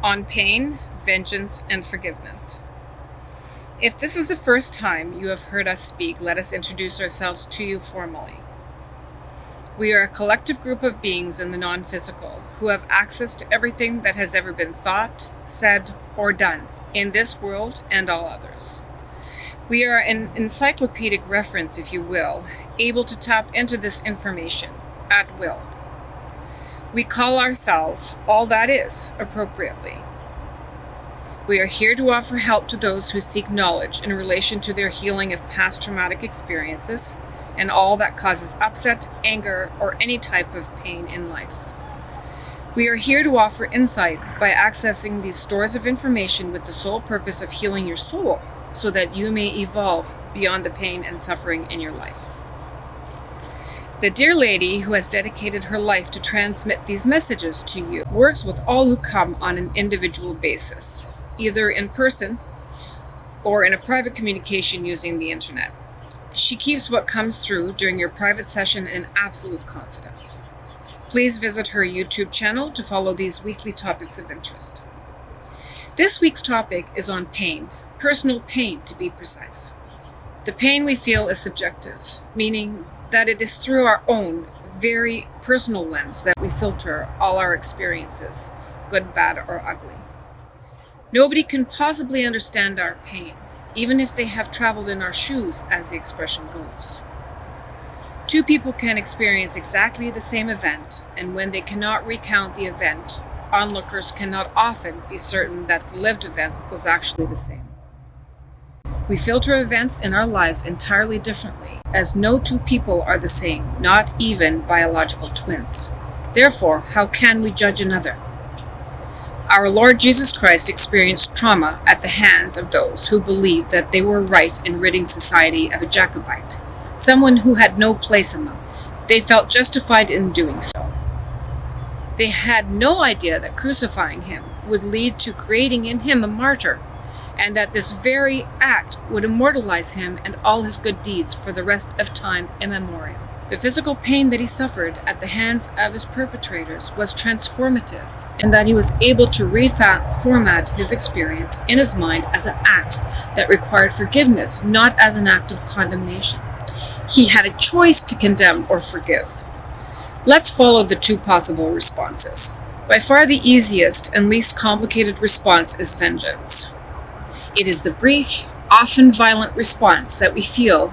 on pain, vengeance, and forgiveness. If this is the first time you have heard us speak, let us introduce ourselves to you formally. We are a collective group of beings in the non-physical who have access to everything that has ever been thought, said, or done in this world and all others. We are an encyclopedic reference, if you will, able to tap into this information at will. We call ourselves all that is, appropriately. We are here to offer help to those who seek knowledge in relation to their healing of past traumatic experiences and all that causes upset, anger, or any type of pain in life. We are here to offer insight by accessing these stores of information with the sole purpose of healing your soul so that you may evolve beyond the pain and suffering in your life. The dear lady who has dedicated her life to transmit these messages to you works with all who come on an individual basis, either in person or in a private communication using the internet. She keeps what comes through during your private session in absolute confidence. Please visit her YouTube channel to follow these weekly topics of interest. This week's topic is on pain, personal pain to be precise. The pain we feel is subjective, meaning that it is through our own very personal lens that we filter all our experiences, good, bad, or ugly. Nobody can possibly understand our pain, even if they have traveled in our shoes, as the expression goes. Two people can experience exactly the same event, and when they cannot recount the event, onlookers cannot often be certain that the lived event was actually the same. We filter events in our lives entirely differently, as no two people are the same, not even biological twins. Therefore, how can we judge another? Our Lord Jesus Christ experienced trauma at the hands of those who believed that they were right in ridding society of a Jacobite, someone who had no place among them. They felt justified in doing so. They had no idea that crucifying him would lead to creating in him a martyr, and that this very act would immortalize him and all his good deeds for the rest of time immemorial. The physical pain that he suffered at the hands of his perpetrators was transformative, in that he was able to reformat his experience in his mind as an act that required forgiveness, not as an act of condemnation. He had a choice to condemn or forgive. Let's follow the two possible responses. By far the easiest and least complicated response is vengeance. It is the brief, often violent response that we feel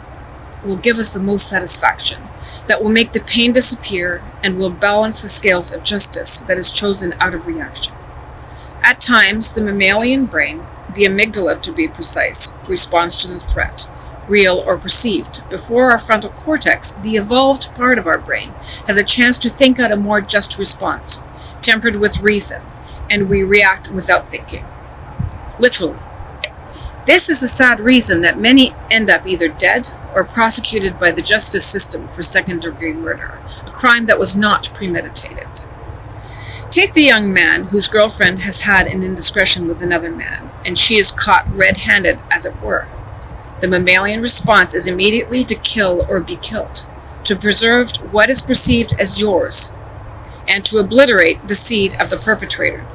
will give us the most satisfaction, that will make the pain disappear and will balance the scales of justice that is chosen out of reaction. At times, the mammalian brain, the amygdala to be precise, responds to the threat, real or perceived, before our frontal cortex, the evolved part of our brain, has a chance to think out a more just response, tempered with reason, and we react without thinking. Literally. This is a sad reason that many end up either dead or prosecuted by the justice system for second-degree murder, a crime that was not premeditated. Take the young man whose girlfriend has had an indiscretion with another man, and she is caught red-handed, as it were. The mammalian response is immediately to kill or be killed, to preserve what is perceived as yours, and to obliterate the seed of the perpetrator.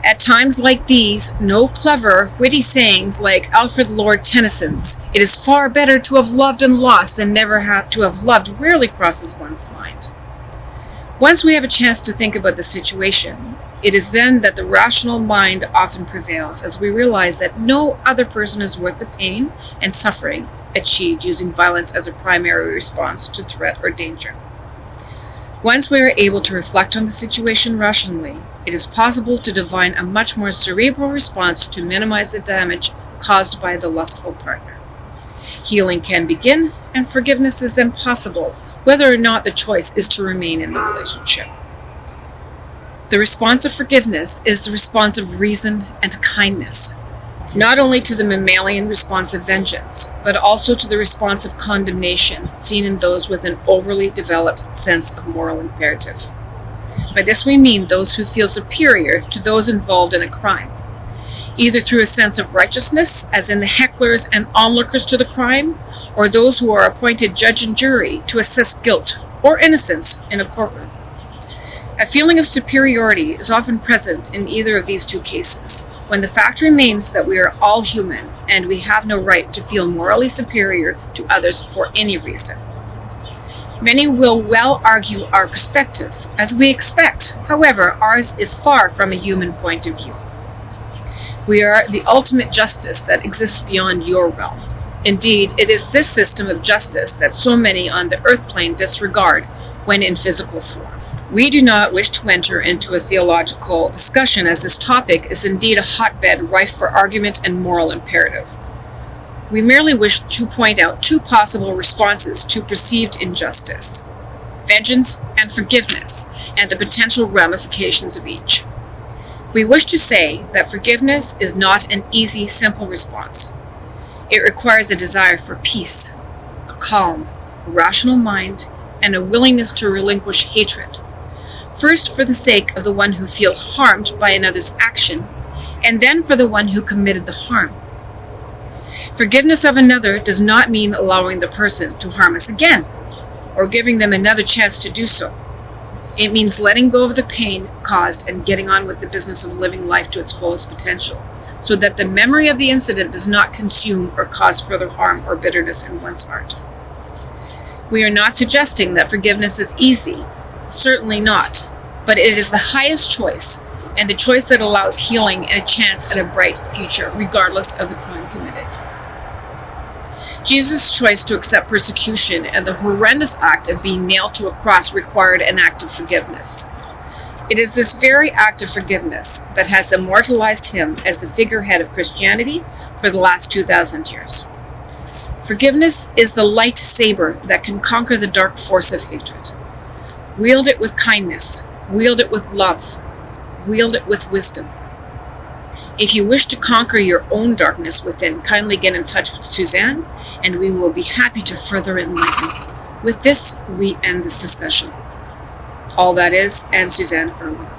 At times like these, no clever, witty sayings like Alfred Lord Tennyson's, "It is far better to have loved and lost than never to have loved," rarely crosses one's mind. Once we have a chance to think about the situation, it is then that the rational mind often prevails, as we realize that no other person is worth the pain and suffering achieved using violence as a primary response to threat or danger. Once we are able to reflect on the situation rationally, it is possible to divine a much more cerebral response to minimize the damage caused by the lustful partner. Healing can begin, and forgiveness is then possible, whether or not the choice is to remain in the relationship. The response of forgiveness is the response of reason and kindness, not only to the mammalian response of vengeance, but also to the response of condemnation seen in those with an overly developed sense of moral imperative. By this we mean those who feel superior to those involved in a crime, either through a sense of righteousness, as in the hecklers and onlookers to the crime, or those who are appointed judge and jury to assess guilt or innocence in a courtroom. A feeling of superiority is often present in either of these two cases, when the fact remains that we are all human and we have no right to feel morally superior to others for any reason. Many will well argue our perspective, as we expect. However, ours is far from a human point of view. We are the ultimate justice that exists beyond your realm. Indeed, it is this system of justice that so many on the earth plane disregard when in physical form. We do not wish to enter into a theological discussion, as this topic is indeed a hotbed rife for argument and moral imperative. We merely wish to point out two possible responses to perceived injustice: vengeance and forgiveness, and the potential ramifications of each. We wish to say that forgiveness is not an easy, simple response. It requires a desire for peace, a calm, a rational mind, and a willingness to relinquish hatred. First, for the sake of the one who feels harmed by another's action, and then for the one who committed the harm. Forgiveness of another does not mean allowing the person to harm us again, or giving them another chance to do so. It means letting go of the pain caused and getting on with the business of living life to its fullest potential, so that the memory of the incident does not consume or cause further harm or bitterness in one's heart. We are not suggesting that forgiveness is easy, certainly not, but it is the highest choice, and the choice that allows healing and a chance at a bright future, regardless of the crime committed. Jesus' choice to accept persecution and the horrendous act of being nailed to a cross required an act of forgiveness. It is this very act of forgiveness that has immortalized him as the figurehead of Christianity for the last 2,000 years. Forgiveness is the light saber that can conquer the dark force of hatred. Wield it with kindness, wield it with love, wield it with wisdom. If you wish to conquer your own darkness within, kindly get in touch with Suzanne, and we will be happy to further enlighten. With this, we end this discussion. All that is, and Suzanne Irwin.